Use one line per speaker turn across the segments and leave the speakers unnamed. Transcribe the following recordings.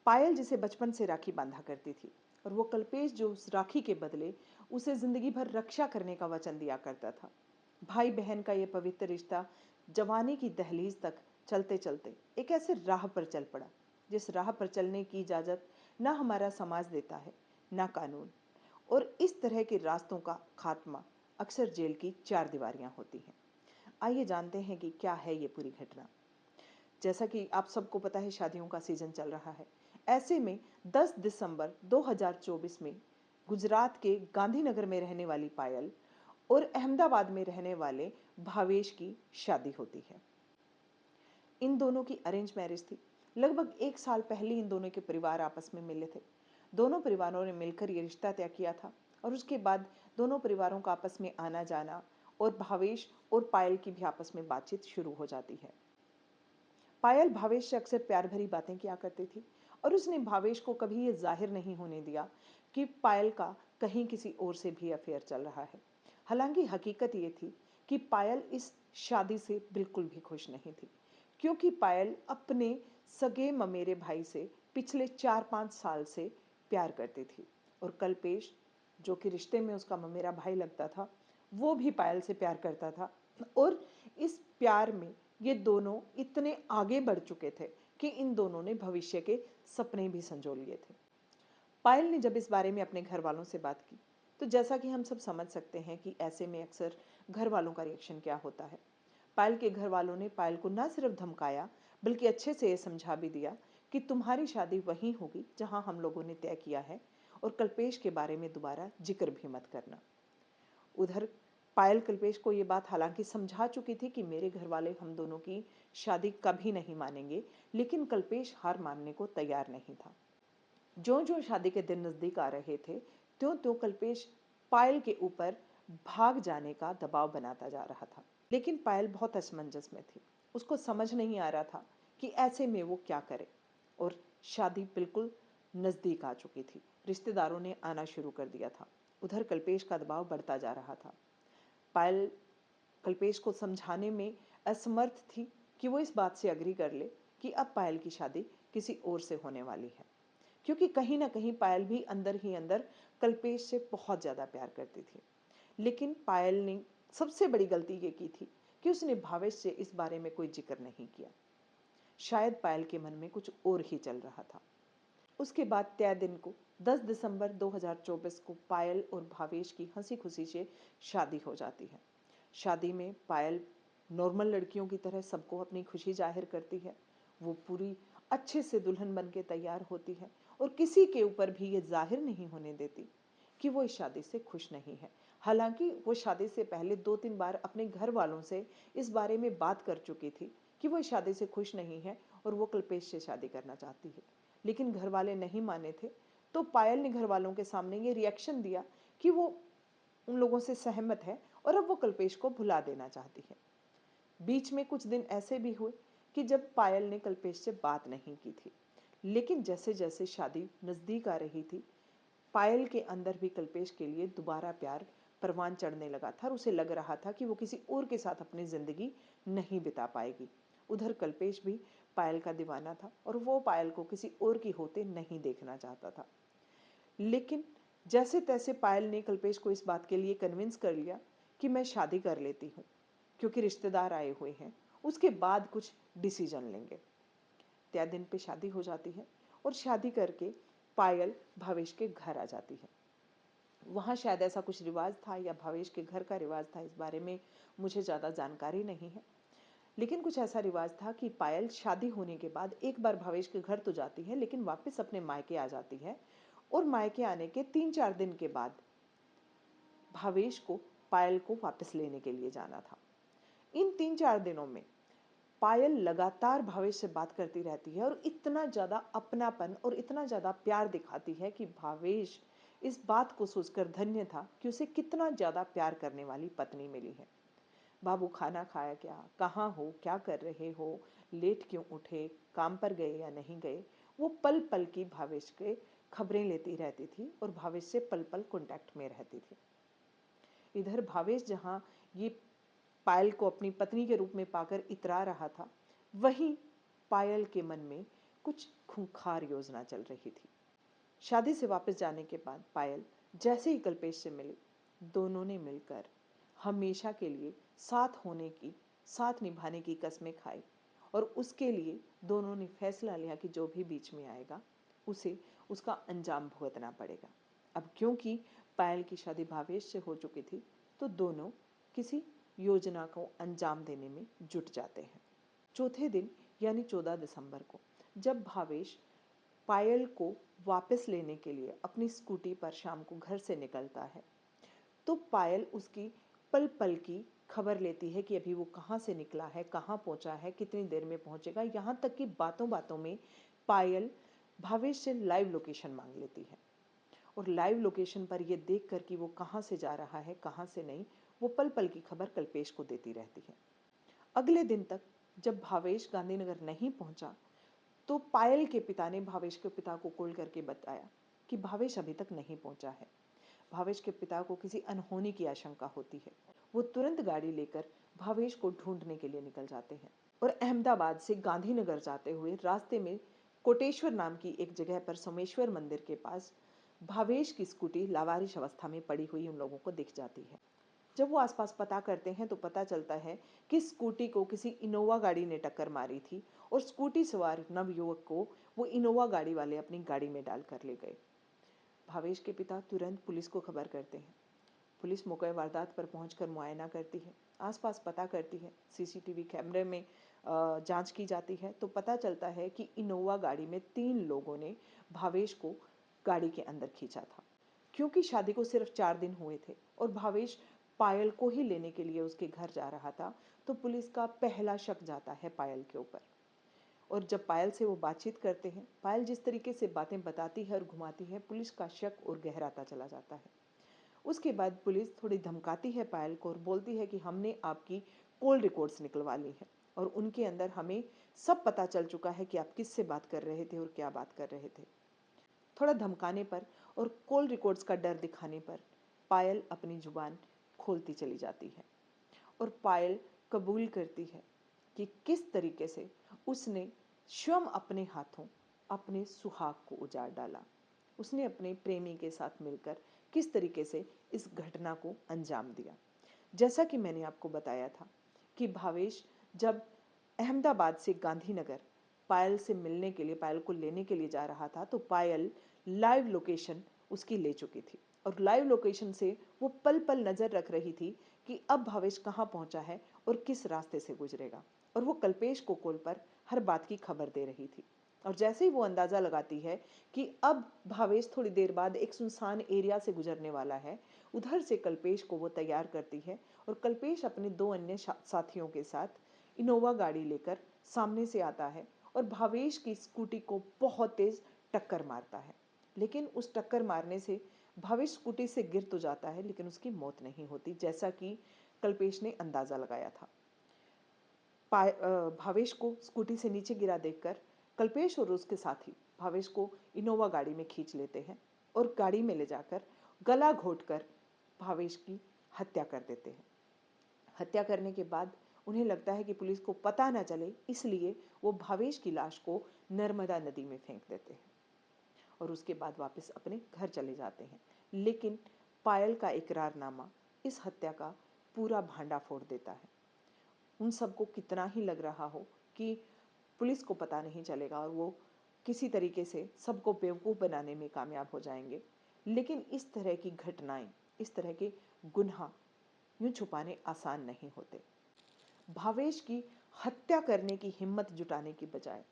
पायल जिसे बचपन से राखी बांधा करती थी और वो कल्पेश जो उस राखी के बदले उसे जिंदगी भर रक्षा करने का वचन दिया करता था। भाई बहन का ये पवित्र रिश्ता जवानी की दहलीज तक चलते चलते एक ऐसे राह पर चल पड़ा जिस राह पर चलने की इजाजत ना हमारा समाज देता है ना कानून। और इस तरह के रास्तों का खात्मा अक्सर जेल की चार दीवारियां होती हैं। आइए जानते हैं कि क्या है ये पूरी घटना। जैसा कि आप सबको पता है, शादियों का सीजन चल रहा है। ऐसे में 10 दिसंबर 2024 में गुजरात के गांधीनगर में रहने वाली पायल और अहमदाबाद में रहने वाले भावेश की शादी होती है। इन दोनों की अरेंज मैरिज थी। लगभग एक साल पहले इन दोनों के परिवार आपस में मिले थे। दोनों परिवारों ने मिलकर ये रिश्ता तय किया था और उसके बाद दोनों परिवारों का आपस में आना जाना और भावेश और पायल की भी आपस में बातचीत शुरू हो जाती है। पायल भावेश से अक्सर प्यार भरी बातें किया करती थी और उसने भावेश को कभी ये जाहिर नहीं होने दिया कि पायल का कहीं किसी और से भी अफेयर चल रहा है। हालांकि हकीकत ये थी कि पायल इस शादी से बिल्कुल भी खुश नहीं थी, क्योंकि पायल अपने सगे ममेरे भाई से पिछले 4-5 साल से प्यार करती थी और कल्पेश, जो कि रिश्ते में उसका ममेरा भाई लगता था, वो भी पायल से प्यार करता था। और इस प्यार में ये दोनों इतने आगे बढ़ चुके थे कि इन दोनों ने भविष्य के सपने भी संजो लिए थे। पायल ने जब इस बारे में अपने घर वालों से बात की, तो जैसा कि हम सब समझ सकते हैं कि ऐसे में अक्सर घर वालों का रिएक्शन क्या होता है। पायल के घर वालों ने पायल को ना सिर्फ धमकाया, बल्कि अच्छे से ये समझा भी दिया कि तुम्हारी शादी वहीं होगी जहां हम लोगों ने तय किया है और कल्पेश के बारे में दोबारा जिक्र भी मत करना। उधर पायल कल्पेश को ये बात हालांकि समझा चुकी थी कि मेरे घर वाले हम दोनों की शादी कभी नहीं मानेंगे, लेकिन कल्पेश हार मानने को तैयार नहीं था। जो जो शादी के दिन नजदीक आ रहे थे, त्यों त्यों कल्पेश पायल के ऊपर भाग जाने का दबाव बनाता जा रहा था। लेकिन पायल बहुत असमंजस में थी। उसको समझ नहीं आ रहा था कि ऐसे में वो क्या करे। और शादी बिल्कुल नजदीक आ चुकी थी। रिश्तेदारों ने आना शुरू कर दिया था। उधर कल्पेश का दबाव बढ़ता जा रहा था। पायल कल्पेश को समझाने में असमर्थ थी कि वो इस बात से अग्री कर ले कि अब पायल की शादी किसी और से होने वाली है, क्योंकि कहीं ना कहीं पायल भी अंदर ही अंदर कल्पेश से बहुत ज़्यादा प्यार करती थी। लेकिन पायल ने सबसे बड़ी गलती ये की थी कि उसने भावेश से इस बारे में कोई जिक्र नहीं किया। शायद पायल के मन में कुछ और ही चल रहा था। उसके बाद तय दिन को 10 दिसंबर 2024 को पायल और भावेश की हंसी खुशी से शादी हो जाती है। शादी में पायल नॉर्मल लड़कियों की तरह सबको अपनी खुशी जाहिर करती है। वो पूरी अच्छे से दुल्हन बन के तैयार होती है और किसी के ऊपर भी ये जाहिर नहीं होने देती कि वो इस शादी से खुश नहीं है। हालांकि वो शादी से पहले 2-3 बार अपने घर वालों से इस बारे में बात कर चुकी थी कि वो इस शादी से खुश नहीं है और वो कल्पेश से शादी करना चाहती है। लेकिन घर वाले नहीं माने थे, तो पायल ने घर वालों के सामने ये रिएक्शन दिया कि वो उन लोगों से सहमत है और अब वो कल्पेश को भुला देना चाहती है। बीच में कुछ दिन ऐसे भी हुए कि जब पायल ने कल्पेश से बात नहीं की थी। लेकिन जैसे जैसे शादी नजदीक आ रही थी, पायल के अंदर भी कल्पेश के लिए दोबारा प्यार परवान चढ़ने लगा था और उसे लग रहा था कि वो किसी और के साथ अपनी जिंदगी नहीं बिता पाएगी। उधर कल्पेश भी पायल का दीवाना था और वो पायल को किसी और की होते नहीं देखना चाहता था। लेकिन जैसे तैसे पायल ने कल्पेश को इस बात के लिए कन्विंस कर लिया कि मैं शादी कर लेती हूँ, क्योंकि रिश्तेदार आए हुए हैं, उसके बाद कुछ डिसीजन लेंगे। तय दिन पे शादी हो जाती है और शादी करके पायल भावेश के घर आ जाती है। वहाँ शायद ऐसा कुछ रिवाज था या भावेश के घर का रिवाज था, इस बारे में मुझे ज़्यादा जानकारी नहीं है। लेकिन कुछ ऐसा रिवाज था कि पायल शादी होने के बाद एक बार भावेश के घर तो जाती है, लेकिन वापस अपने मायके आ जाती है और मायके आने के 3-4 दिन के बाद भावेश को पायल को वापस लेने के लिए जाना था। इन 3-4 दिनों में पायल लगातार भावेश से बात करती रहती है और इतना ज़्यादा अपनापन और इतना ज़्यादा प्यार दिखाती है कि भावेश इस बात को सोचकर धन्य था कि उसे कितना ज़्यादा प्यार करने वाली पत्नी मिली है। बाबू खाना खाया क्या, कहाँ हो, क्या कर रहे हो, लेट क्यों उठे, काम पर गए या नहीं गए, वो पल पल की भावेश के खबरें लेती रहती थी और भावेश से पल पल कॉन्टैक्ट में रहती थी। इधर भावेश जहाँ ये पायल को अपनी पत्नी के रूप में पाकर इतरा रहा था, वहीं पायल के मन में कुछ खूंखार योजना चल रही थी। शादी से वापस जाने के बाद पायल जैसे ही कल्पेश से मिली, दोनों ने मिलकर हमेशा के लिए साथ होने की, साथ निभाने की कस्में खाई और उसके लिए दोनों ने फैसला लिया कि जो भी बीच में आएगा उसे उसका अंजाम भुगतना पड़ेगा। अब क्योंकि पायल की शादी भावेश से हो चुकी थी, तो दोनों किसी योजना को अंजाम देने में जुट जाते हैं। चौथे दिन यानी 14 दिसंबर को जब भावेश पायल को वापस लेने के लिए अपनी स्कूटी पर शाम को घर से निकलता है, तो पायल उसकी पल पल की खबर लेती है कि अभी वो कहाँ से निकला है, कहाँ पहुँचा है, कितनी देर में पहुँचेगा। यहाँ तक कि बातों बातों में पायल भावेश से लाइव लोकेशन मांग लेती है और लाइव लोकेशन पर ये देख कर कि वो कहाँ से जा रहा है, कहाँ से नहीं, वो पल पल की खबर कल्पेश को देती रहती है। अगले दिन तक जब भावेश गांधीनगर नहीं पहुंचा, तो पायल के पिता ने भावेश के पिता को कॉल करके बताया कि भावेश अभी तक नहीं पहुंचा है। भावेश के पिता को किसी अनहोनी की आशंका होती है। वो तुरंत गाड़ी लेकर भावेश को ढूंढने के लिए निकल जाते हैं और अहमदाबाद से गांधीनगर जाते हुए रास्ते में कोटेश्वर नाम की एक जगह पर सोमेश्वर मंदिर के पास भावेश की स्कूटी लावारिश अवस्था में पड़ी हुई उन लोगों को दिख जाती है। जब वो आसपास पता करते हैं तो पता चलता है कि स्कूटी को किसी इनोवा गाड़ी ने टक्कर मारी थी और स्कूटी सवार नवयुवक को वो इनोवा गाड़ी वाले अपनी गाड़ी में डालकर ले गए। भावेश के पिता तुरंत पुलिस को खबर करते हैं। पुलिस मौके वारदात पर पहुंचकर मुआयना करती है, आसपास पता करती है, सीसीटीवी कैमरे में जांच की जाती है, तो पता चलता है कि इनोवा गाड़ी में 3 लोगों ने भावेश को गाड़ी के अंदर खींचा था। क्योंकि शादी को सिर्फ 4 दिन हुए थे और भावेश पायल को ही लेने के लिए उसके घर जा रहा था, तो पुलिस का पहला शक जाता है पायल के ऊपर। और जब पायल से वो बातचीत करते हैं, पायल जिस तरीके से बातें बताती है और घुमाती है, पुलिस का शक और गहराता चला जाता है। उसके बाद पुलिस थोड़ी धमकाती है पायल को और बोलती है कि हमने आपकी कॉल रिकॉर्ड्स निकलवा ली है और उनके अंदर हमें सब पता चल चुका है कि आप किससे बात कर रहे थे और क्या बात कर रहे थे। थोड़ा धमकाने पर और कॉल रिकॉर्ड्स का डर दिखाने पर पायल अपनी जुबान खोलती चली जाती है और पायल कबूल करती है कि किस तरीके से उसने स्वयं अपने हाथों अपने सुहाग को उजाड़ डाला। उसने अपने प्रेमी के साथ मिलकर किस तरीके से इस घटना को अंजाम दिया। जैसा कि मैंने आपको बताया था कि भावेश जब अहमदाबाद से गांधीनगर पायल से मिलने के लिए, पायल को लेने के लिए जा रहा था, तो पायल लाइव लोकेशन उसकी ले चुकी थी और लाइव लोकेशन से वो पल पल नजर रख रही थी कि अब भावेश कहाँ पहुंचा है और किस रास्ते से गुजरेगा, और वो कल्पेश को कॉल पर हर बात की खबर दे रही थी। और जैसे ही वो अंदाजा लगाती है कि अब भावेश थोड़ी देर बाद एक सुनसान एरिया से गुजरने वाला है, उधर से कल्पेश को वो तैयार करती है और कल्पेश अपने 2 अन्य साथियों के साथ इनोवा गाड़ी लेकर सामने से आता है और भावेश की स्कूटी को बहुत तेज टक्कर मारता है। लेकिन उस टक्कर मारने से भावेश स्कूटी से गिर तो जाता है, लेकिन उसकी मौत नहीं होती, जैसा कि कल्पेश ने अंदाजा लगाया था। भावेश को स्कूटी से नीचे गिरा देखकर कल्पेश और उसके साथी भावेश को इनोवा गाड़ी में खींच लेते हैं और गाड़ी में ले जाकर गला घोंटकर भावेश की हत्या कर देते हैं। हत्या करने के बाद उन्हें लगता है कि पुलिस को पता न चले, इसलिए वो भावेश की लाश को नर्मदा नदी में फेंक देते हैं और उसके बाद वापस अपने घर चले जाते हैं। लेकिन पायल का इकरारनामा इस हत्या का पूरा भांडा फोड़ देता है। उन सबको कितना ही लग रहा हो कि पुलिस को पता नहीं चलेगा और वो किसी तरीके से सबको बेवकूफ़ बनाने में कामयाब हो जाएंगे, लेकिन इस तरह की घटनाएं, इस तरह के गुनाह यूं छुपाने आसान नहीं होते। भावेश की हत्या करने की हिम्मत जुटाने की बजाय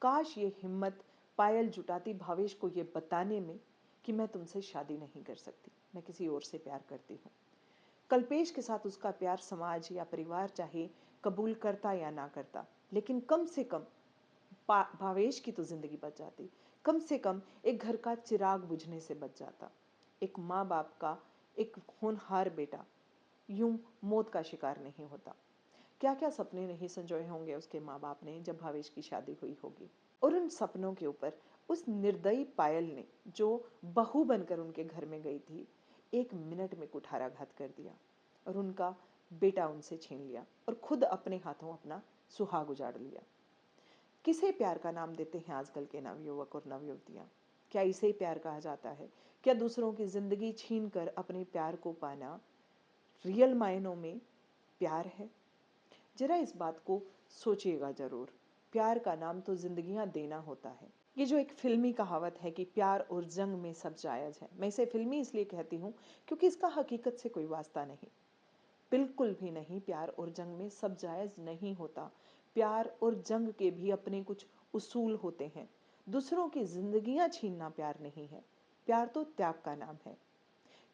काश ये हिम्मत पायल जुटाती भावेश को ये बताने में कि मैं तुमसे शादी नहीं कर सकती, मैं किसी और से प्यार करती हूँ। कल्पेश के साथ उसका प्यार समाज या परिवार चाहे कबूल करता या ना करता, लेकिन कम से कम भावेश की तो जिंदगी बच जाती। कम से कम एक घर का चिराग बुझने से बच जाता। एक माँ बाप का एक होनहार बेटा यूं मौत का शिकार नहीं होता। क्या क्या सपने नहीं संजोए होंगे उसके माँ बाप ने जब भावेश की शादी हुई होगी। और उन सपनों के ऊपर उस निर्दयी पायल ने, जो बहू बनकर उनके घर में गई थी, 1 मिनट में कुठाराघात कर दिया और उनका बेटा उनसे छीन लिया और खुद अपने हाथों अपना सुहाग उजाड़ लिया। किसे प्यार का नाम देते हैं आजकल के नवयुवक और नवयुवतियां? क्या इसे प्यार कहा जाता है? क्या दूसरों की जिंदगी छीन कर अपने प्यार को पाना रियल मायनों में प्यार है? जरा इस बात को सोचिएगा जरूर। प्यार का नाम तो जिंदगियां देना होता है। ये जो एक फिल्मी कहावत है कि प्यार और जंग में सब जायज है, मैं इसे फिल्मी इसलिए कहती हूँ क्योंकि इसका हकीकत से कोई वास्ता नहीं, बिल्कुल भी नहीं। प्यार और जंग में सब जायज नहीं होता। प्यार और जंग के भी अपने कुछ उसूल होते हैं। दूसरों की जिंदगियां छीनना प्यार नहीं है। प्यार तो त्याग का नाम है।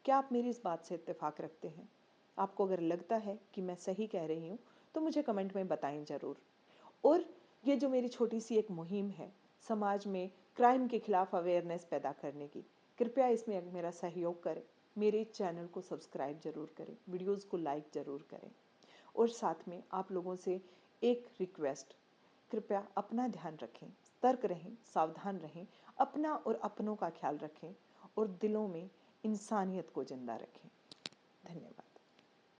क्या आप मेरी इस बात से इत्तेफाक रखते हैं? आपको अगर लगता है कि मैं सही कह रही हूँ तो मुझे कमेंट में बताएं ज़रूर। और ये जो मेरी छोटी सी एक मुहिम है समाज में क्राइम के खिलाफ अवेयरनेस पैदा करने की, कृपया इसमें मेरा सहयोग करें। मेरे चैनल को सब्सक्राइब जरूर करें, वीडियोस को लाइक जरूर करें। और साथ में आप लोगों से एक रिक्वेस्ट, कृपया अपना ध्यान रखें, सतर्क रहें, सावधान रहें, अपना और अपनों का ख्याल रखें और दिलों में इंसानियत को जिंदा रखें। धन्यवाद।